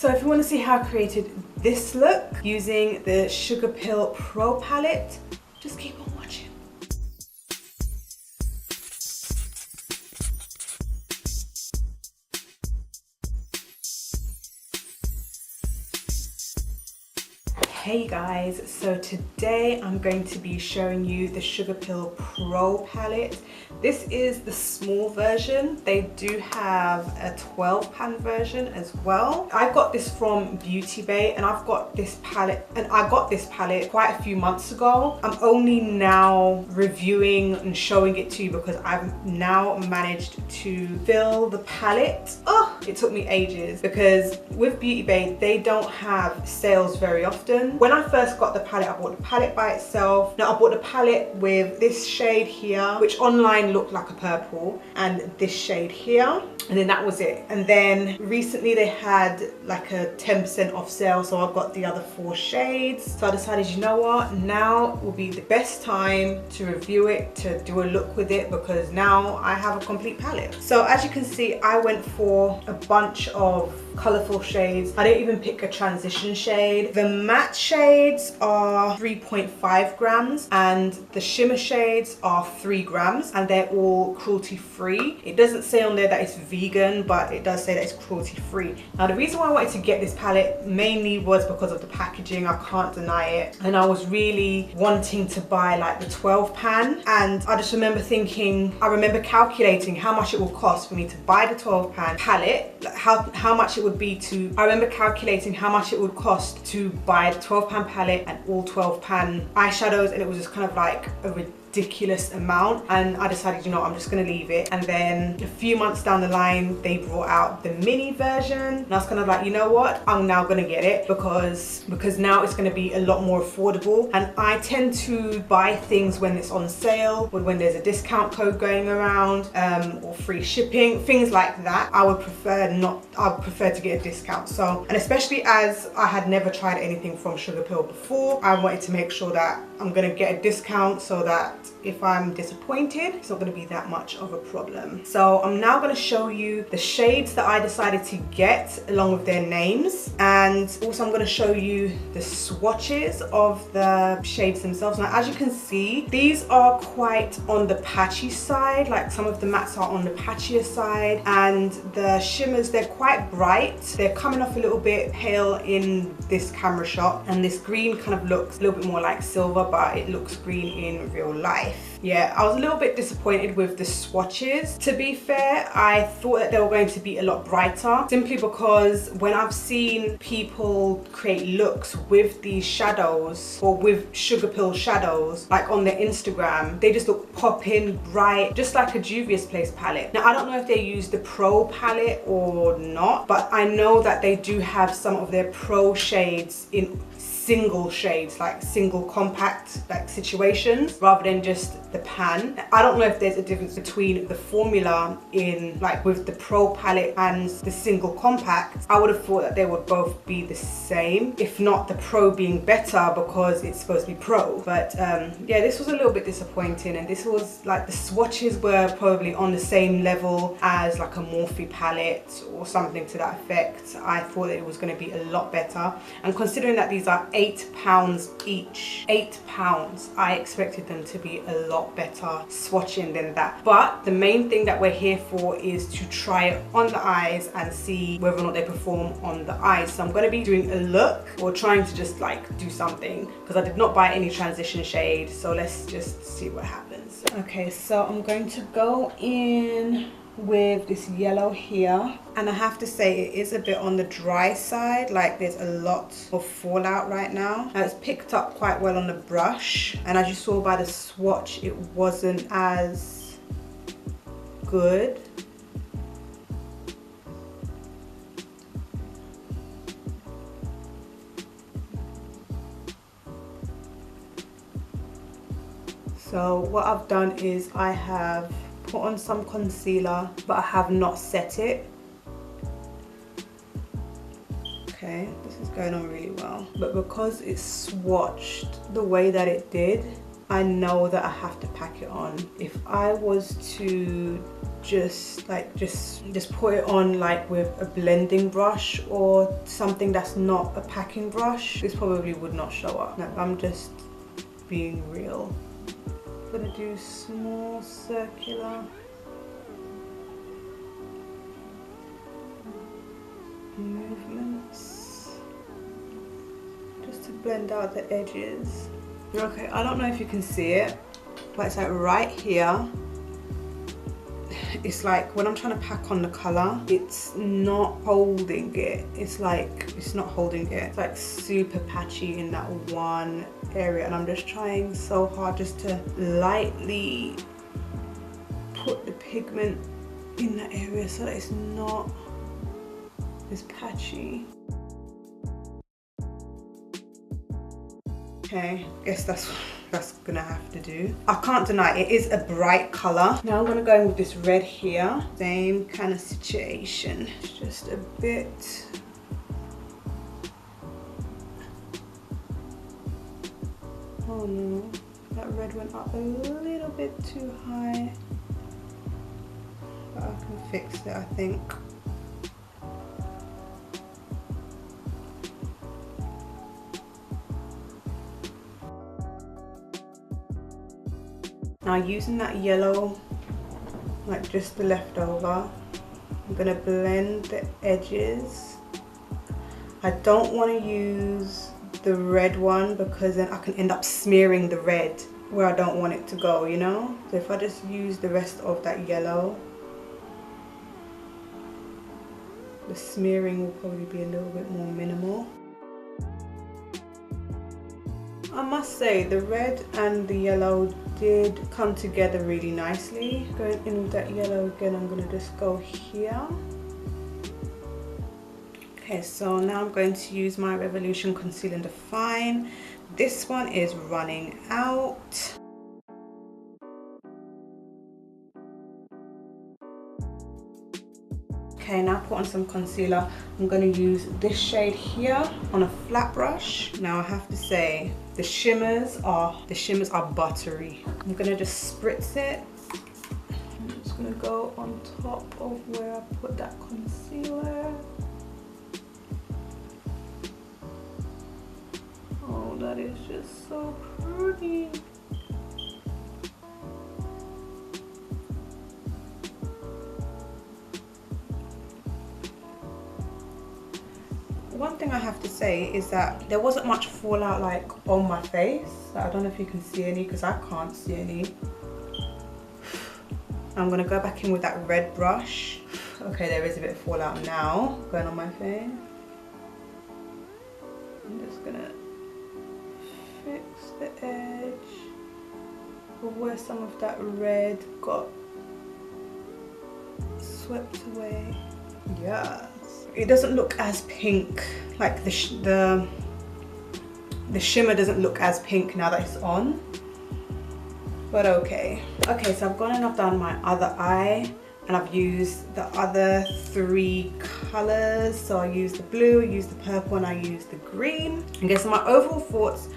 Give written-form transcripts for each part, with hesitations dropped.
So if you want to see how I created this look using the Sugarpill Pro Palette, just keep on watching. Hey guys, so today I'm going to be showing you the Sugarpill Pro Palette. This is the small version. They do have a 12-pan version as well. I got this from Beauty Bay and I got this palette quite a few months ago. I'm only now reviewing and showing it to you because I've now managed to fill the palette. Oh, it took me ages because with Beauty Bay, they don't have sales very often. When I first got the palette, I bought the palette by itself. Now I bought the palette with this shade here, which online looked like a purple, and this shade here, and then that was it. And then recently they had like a 10% off sale, so I got the other 4 shades. So I decided, you know what, now will be the best time to review it, to do a look with it, because now I have a complete palette. So as you can see, I went for a bunch of colorful shades. I didn't even pick a transition shade. The matte shades are 3.5 grams and the shimmer shades are 3 grams, and they're all cruelty free. It doesn't say on there that it's vegan, but it does say that it's cruelty free. Now the reason why I wanted to get this palette mainly was because of the packaging. I can't deny it, and I was really wanting to buy like the 12-pan, and I just remember thinking, I remember calculating how much it will cost for me to buy the 12-pan palette, how much it would be to, I remember calculating how much it would cost to buy the 12-pan palette and all 12-pan eyeshadows, and it was just kind of like a ridiculous amount, and I decided, you know, I'm just gonna leave it. And then a few months down the line, they brought out the mini version, and I was kind of like, you know what, I'm now gonna get it because now it's gonna be a lot more affordable. And I tend to buy things when it's on sale, or when there's a discount code going around, or free shipping, things like that. I would prefer to get a discount. So, and especially as I had never tried anything from Sugarpill before, I wanted to make sure that I'm gonna get a discount so that if I'm disappointed, it's not going to be that much of a problem. So I'm now going to show you the shades that I decided to get along with their names, and also I'm going to show you the swatches of the shades themselves. Now as you can see, these are quite on the patchy side, like some of the mattes are on the patchier side, and the shimmers, they're quite bright. They're coming off a little bit pale in this camera shot, and this green kind of looks a little bit more like silver, but it looks green in real life. Yeah, I was a little bit disappointed with the swatches. To be fair, I thought that they were going to be a lot brighter, simply because when I've seen people create looks with these shadows, or with Sugarpill shadows, like on their Instagram, they just look popping, bright, just like a Juvia's Place palette. Now I don't know if they use the Pro palette or not, but I know that they do have some of their Pro shades in single shades, like single compact like situations, rather than just the pan. I don't know if there's a difference between the formula in like with the Pro palette and the single compact. I would have thought that they would both be the same, if not the Pro being better because it's supposed to be Pro. But yeah, this was a little bit disappointing, and this was like, the swatches were probably on the same level as like a Morphe palette or something to that effect. I thought it was going to be a lot better, and considering that these are £8 each, £8, I expected them to be a lot better swatching than that. But the main thing that we're here for is to try it on the eyes and see whether or not they perform on the eyes. So I'm going to be doing a look, or trying to just like do something, because I did not buy any transition shade. So let's just see what happens. Okay, so I'm going to go in with this yellow here, and I have to say it is a bit on the dry side, like there's a lot of fallout right now. It's picked up quite well on the brush, and as you saw by the swatch, it wasn't as good. So what I've done is I have put on some concealer, but I have not set it. Okay, this is going on really well. But because it's swatched the way that it did, I know that I have to pack it on. If I was to just put it on like with a blending brush or something that's not a packing brush, this probably would not show up. Like, I'm just being real. I'm gonna do small circular movements just to blend out the edges. Okay, I don't know if you can see it, but it's like right here. It's like when I'm trying to pack on the color, it's not holding it. It's like, it's not holding it. It's like super patchy in that one area, and I'm just trying so hard just to lightly put the pigment in that area so that it's not as patchy. Okay, guess that's gonna have to do. I can't deny it is a bright color. Now I'm gonna go in with this red here. Same kind of situation. It's just a bit. Oh no, that red went up a little bit too high. But I can fix it, I think. Now using that yellow, like just the leftover, I'm gonna blend the edges. I don't want to use the red one because then I can end up smearing the red where I don't want it to go, you know? So if I just use the rest of that yellow, the smearing will probably be a little bit more minimal. I must say the red and the yellow did come together really nicely. Going in with that yellow again, I'm going to just go here. Okay, so now I'm going to use my Revolution Conceal and Define. This one is running out. Okay, now put on some concealer. I'm going to use this shade here on a flat brush. Now I have to say, the shimmers are buttery. I'm going to just spritz it. I'm just going to go on top of where I put that concealer. Oh, that is just so pretty. One thing I have to say is that there wasn't much fallout like on my face. I don't know if you can see any because I can't see any. I'm gonna go back in with that red brush. Okay, there is a bit of fallout now going on my face. I'm just gonna fix the edge of where some of that red got swept away. Yeah. It doesn't look as pink, like the shimmer doesn't look as pink now that it's on, but okay. Okay, so I've gone and I've done my other eye and I've used the other 3 colors. So I used the blue, I used the purple, and I used the green. I guess my overall thoughts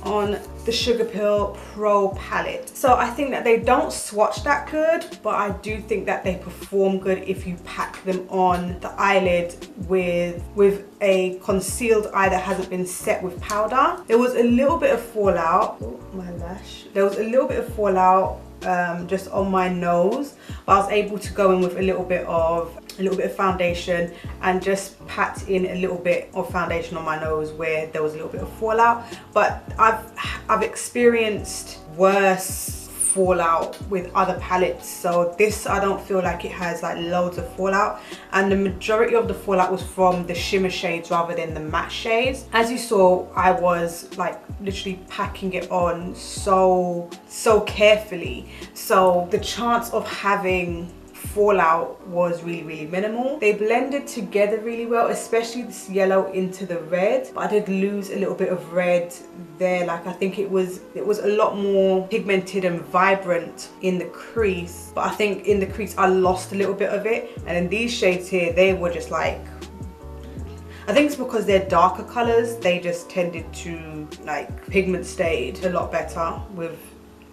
on the Sugarpill Pro Palette. So I think that they don't swatch that good, but I do think that they perform good if you pack them on the eyelid with a concealed eye that hasn't been set with powder. There was a little bit of fallout. Oh, my lash. There was a little bit of fallout just on my nose, but I was able to go in with a little bit of foundation and just pat in a little bit of foundation on my nose where there was a little bit of fallout. But I've experienced worse fallout with other palettes, so this I don't feel like it has like loads of fallout, and the majority of the fallout was from the shimmer shades rather than the matte shades. As you saw, I was like literally packing it on so carefully, so the chance of having fallout was really minimal. They blended together really well, especially this yellow into the red, but I did lose a little bit of red there. Like I think it was a lot more pigmented and vibrant in the crease, but I think in the crease I lost a little bit of it, and in these shades here they were just like, I think it's because they're darker colors, they just tended to like pigment stayed a lot better with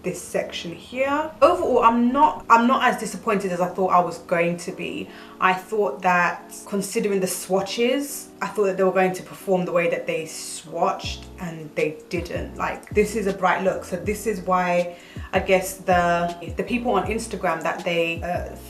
this section here. Overall, I'm not as disappointed as I thought I was going to be. I thought that, considering the swatches, I thought that they were going to perform the way that they swatched, and they didn't. Like, this is a bright look, so this is why I guess the people on Instagram that they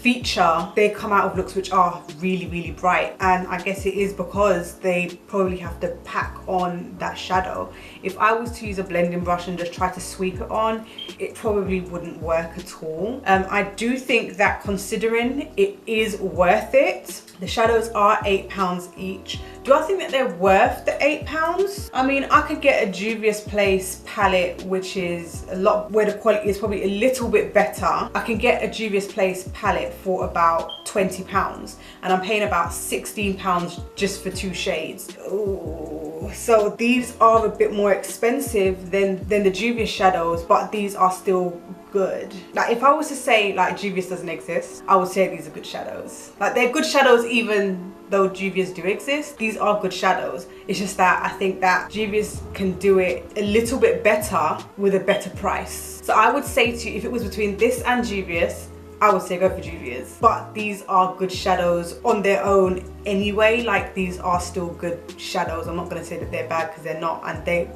feature, they come out with looks which are really, really bright, and I guess it is because they probably have to pack on that shadow. If I was to use a blending brush and just try to sweep it on, it probably wouldn't work at all. I do think that, considering it is worth it, the shadows are £8 each. Do I think that they're worth the £8? I mean, I could get a Juvia's Place palette, which is a lot, where the quality is probably a little bit better. I can get a Juvia's Place palette for about £20, and I'm paying about £16 just for 2 shades. Ooh. So these are a bit more expensive than the Juvia's shadows, but these are still good. Like, if I was to say like Juvia's doesn't exist, I would say these are good shadows. Like, they're good shadows even though Juvia's do exist. These are good shadows. It's just that I think that Juvia's can do it a little bit better with a better price. So I would say to you, if it was between this and Juvia's, I would say go for Juvia's. But these are good shadows on their own anyway. Like, these are still good shadows. I'm not going to say that they're bad, because they're not,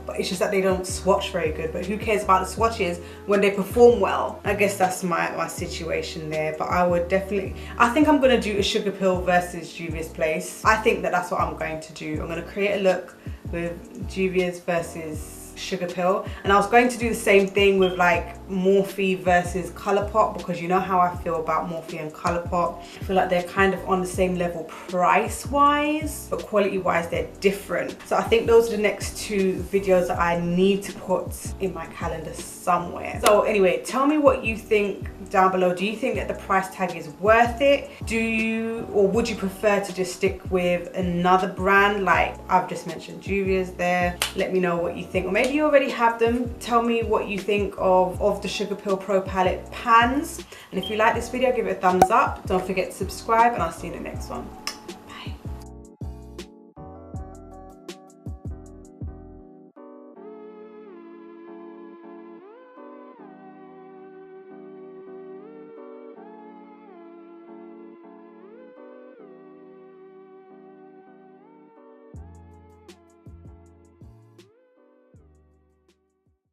but it's just that they don't swatch very good. But who cares about the swatches when they perform well? I guess that's my situation there. But I would definitely, I think I'm going to do a Sugarpill versus Juvia's Place. I think that that's what I'm going to do. I'm going to create a look with Juvia's versus Sugarpill, and I was going to do the same thing with like Morphe versus Colourpop, because you know how I feel about Morphe and Colourpop. I feel like they're kind of on the same level price wise, but quality wise they're different. So I think those are the next 2 videos that I need to put in my calendar somewhere. So anyway, tell me what you think down below. Do you think that the price tag is worth it? Do you, or would you prefer to just stick with another brand like I've just mentioned, Juvia's there? Let me know what you think, or maybe you already have them. Tell me what you think of the Sugarpill Pro Palette pans. And if you like this video, give it a thumbs up. Don't forget to subscribe, and I'll see you in the next one.